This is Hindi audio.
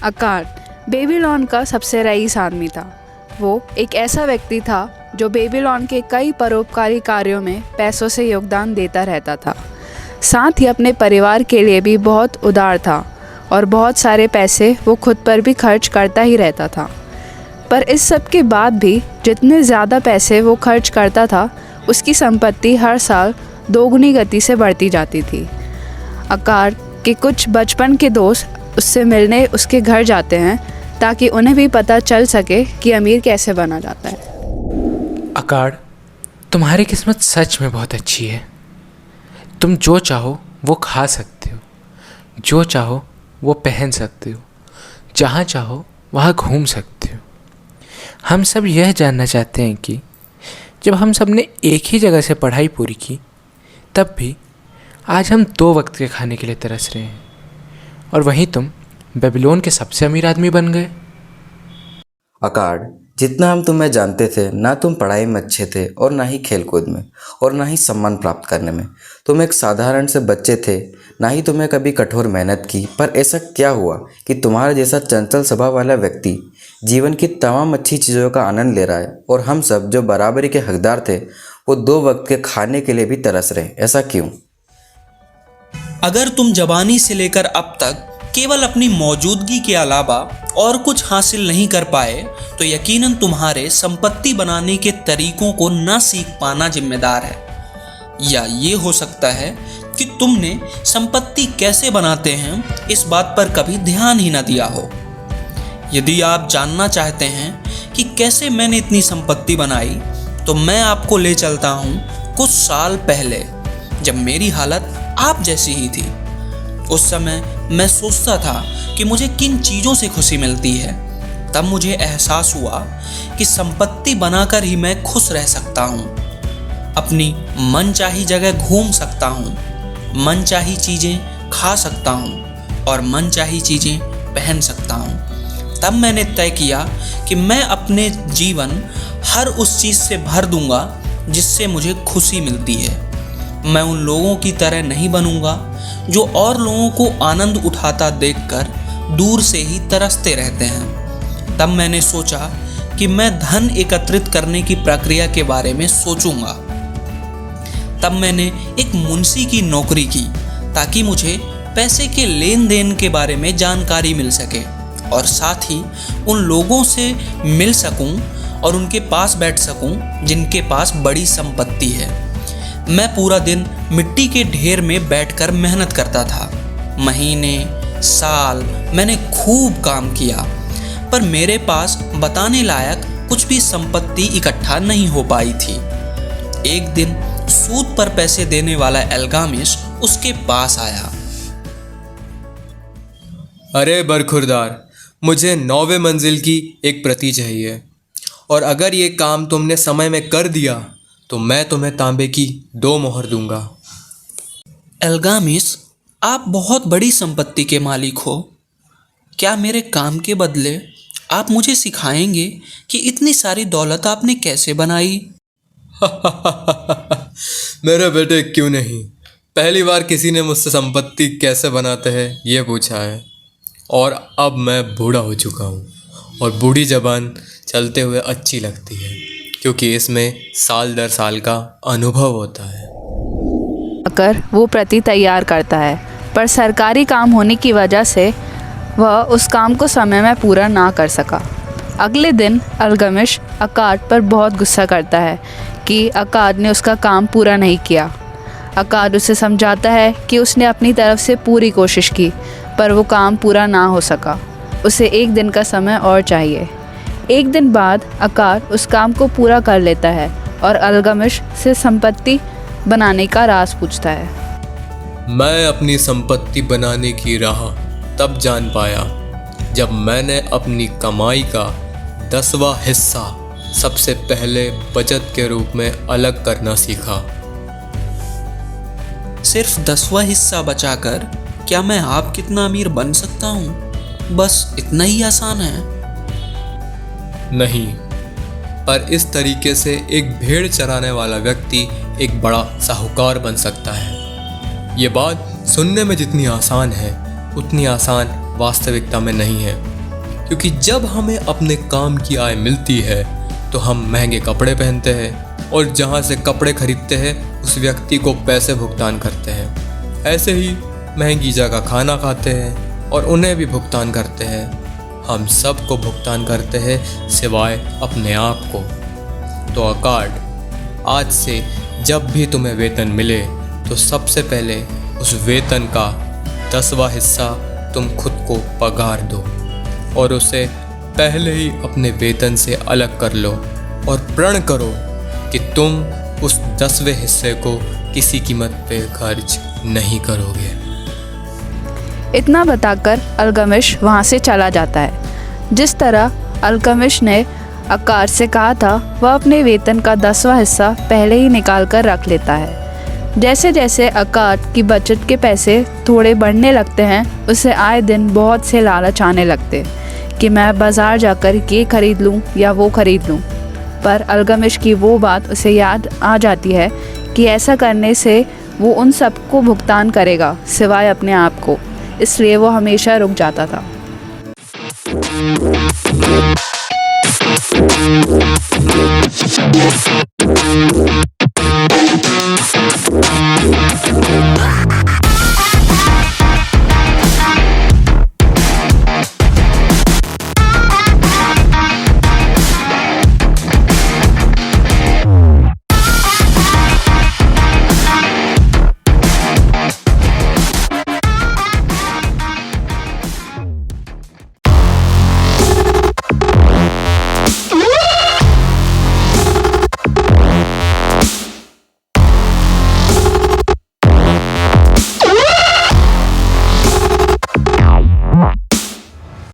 अकार्ड बेबीलोन का सबसे रईस आदमी था। वो एक ऐसा व्यक्ति था जो बेबीलोन के कई परोपकारी कार्यों में पैसों से योगदान देता रहता था। साथ ही अपने परिवार के लिए भी बहुत उदार था और बहुत सारे पैसे वो खुद पर भी खर्च करता ही रहता था। पर इस सब के बाद भी जितने ज़्यादा पैसे वो खर्च करता था, उसकी संपत्ति हर साल दोगुनी गति से बढ़ती जाती थी। अकार्ड के कुछ बचपन के दोस्त उससे मिलने उसके घर जाते हैं ताकि उन्हें भी पता चल सके कि अमीर कैसे बना जाता है। अकार्ड, तुम्हारी किस्मत सच में बहुत अच्छी है। तुम जो चाहो वो खा सकते हो, जो चाहो वो पहन सकते हो, जहाँ चाहो वहाँ घूम सकते हो। हम सब यह जानना चाहते हैं कि जब हम सब ने एक ही जगह से पढ़ाई पूरी की, तब भी आज हम 2 वक्त के खाने के लिए तरस रहे हैं, और वहीं तुम बेबीलोन के सबसे अमीर आदमी बन गए। अकार्ड, जितना हम तुम्हें जानते थे, ना तुम पढ़ाई में अच्छे थे और ना ही खेलकूद में और ना ही सम्मान प्राप्त करने में। तुम एक साधारण से बच्चे थे, ना ही तुम्हें कभी कठोर मेहनत की। पर ऐसा क्या हुआ कि तुम्हारा जैसा चंचल स्वभाव वाला व्यक्ति जीवन की तमाम अच्छी चीज़ों का आनंद ले रहा है, और हम सब जो बराबरी के हकदार थे वो 2 वक्त के खाने के लिए भी तरस रहे? ऐसा क्यों? अगर तुम जवानी से लेकर अब तक केवल अपनी मौजूदगी के अलावा और कुछ हासिल नहीं कर पाए, तो यकीनन तुम्हारे संपत्ति बनाने के तरीकों को न सीख पाना जिम्मेदार है। या ये हो सकता है कि तुमने संपत्ति कैसे बनाते हैं इस बात पर कभी ध्यान ही न दिया हो। यदि आप जानना चाहते हैं कि कैसे मैंने इतनी संपत्ति बनाई, तो मैं आपको ले चलता हूँ कुछ साल पहले, जब मेरी हालत आप जैसी ही थी। उस समय मैं सोचता था कि मुझे किन चीज़ों से खुशी मिलती है। तब मुझे एहसास हुआ कि संपत्ति बनाकर ही मैं खुश रह सकता हूँ, अपनी मनचाही जगह घूम सकता हूँ, मनचाही चीज़ें खा सकता हूँ और मनचाही चीज़ें पहन सकता हूँ। तब मैंने तय किया कि मैं अपने जीवन हर उस चीज़ से भर दूंगा जिससे मुझे खुशी मिलती है। मैं उन लोगों की तरह नहीं बनूंगा जो और लोगों को आनंद उठाता देखकर दूर से ही तरसते रहते हैं। तब मैंने सोचा कि मैं धन एकत्रित करने की प्रक्रिया के बारे में सोचूंगा। तब मैंने एक मुंशी की नौकरी की ताकि मुझे पैसे के लेन देन के बारे में जानकारी मिल सके और साथ ही उन लोगों से मिल सकूं और उनके पास बैठ सकूं जिनके पास बड़ी संपत्ति है। मैं पूरा दिन मिट्टी के ढेर में बैठकर मेहनत करता था। महीने साल मैंने खूब काम किया, पर मेरे पास बताने लायक कुछ भी संपत्ति इकट्ठा नहीं हो पाई थी। एक दिन सूद पर पैसे देने वाला एल्गामिस उसके पास आया। अरे बरखुरदार, मुझे 9वें मंजिल की एक प्रति चाहिए, और अगर ये काम तुमने समय में कर दिया तो मैं तुम्हें तांबे की 2 मोहर दूंगा। एल्गामिस, आप बहुत बड़ी संपत्ति के मालिक हो। क्या मेरे काम के बदले आप मुझे सिखाएंगे कि इतनी सारी दौलत आपने कैसे बनाई? मेरे बेटे, क्यों नहीं। पहली बार किसी ने मुझसे संपत्ति कैसे बनाते हैं ये पूछा है, और अब मैं बूढ़ा हो चुका हूँ, और बूढ़ी जबान चलते हुए अच्छी लगती है, क्योंकि इसमें साल दर साल का अनुभव होता है। अकर वो प्रति तैयार करता है, पर सरकारी काम होने की वजह से वह उस काम को समय में पूरा ना कर सका। अगले दिन अल्गमिश अकार्ड पर बहुत गुस्सा करता है कि अकार्ड ने उसका काम पूरा नहीं किया। अकार्ड उसे समझाता है कि उसने अपनी तरफ से पूरी कोशिश की, पर वो काम पूरा ना हो सका। उसे 1 दिन का समय और चाहिए। 1 दिन बाद अकार्ड उस काम को पूरा कर लेता है और अल्गमिश से संपत्ति बनाने का राज पूछता है। मैं अपनी संपत्ति बनाने की राह तब जान पाया जब मैंने अपनी कमाई का 10वां हिस्सा सबसे पहले बचत के रूप में अलग करना सीखा। सिर्फ 10वां हिस्सा बचाकर क्या मैं आप कितना अमीर बन सकता हूँ? बस इतना ही आसान है? नहीं, पर इस तरीके से एक भेड़ चराने वाला व्यक्ति एक बड़ा साहूकार बन सकता है। ये बात सुनने में जितनी आसान है, उतनी आसान वास्तविकता में नहीं है। क्योंकि जब हमें अपने काम की आय मिलती है तो हम महंगे कपड़े पहनते हैं और जहाँ से कपड़े खरीदते हैं उस व्यक्ति को पैसे भुगतान करते हैं। ऐसे ही महंगी जगह खाना खाते हैं और उन्हें भी भुगतान करते हैं। हम सबको भुगतान करते हैं सिवाय अपने आप को। तो अकार्ड, आज से जब भी तुम्हें वेतन मिले तो सबसे पहले उस वेतन का 10वां हिस्सा तुम खुद को पगार दो और उसे पहले ही अपने वेतन से अलग कर लो और प्रण करो कि तुम उस 10वें हिस्से को किसी कीमत पे खर्च नहीं करोगे। इतना बताकर अल्गमिश वहाँ से चला जाता है। जिस तरह अल्गमिश ने अकार से कहा था, वह अपने वेतन का 10वां हिस्सा पहले ही निकाल कर रख लेता है। जैसे जैसे अकार की बचत के पैसे थोड़े बढ़ने लगते हैं, उसे आए दिन बहुत से लालच आने लगते कि मैं बाज़ार जाकर ये खरीद लूँ या वो खरीद लूँ। पर अल्गमिश की वो बात उसे याद आ जाती है कि ऐसा करने से वो उन सबको भुगतान करेगा सिवाय अपने आप को, इसलिए वो हमेशा रुक जाता था।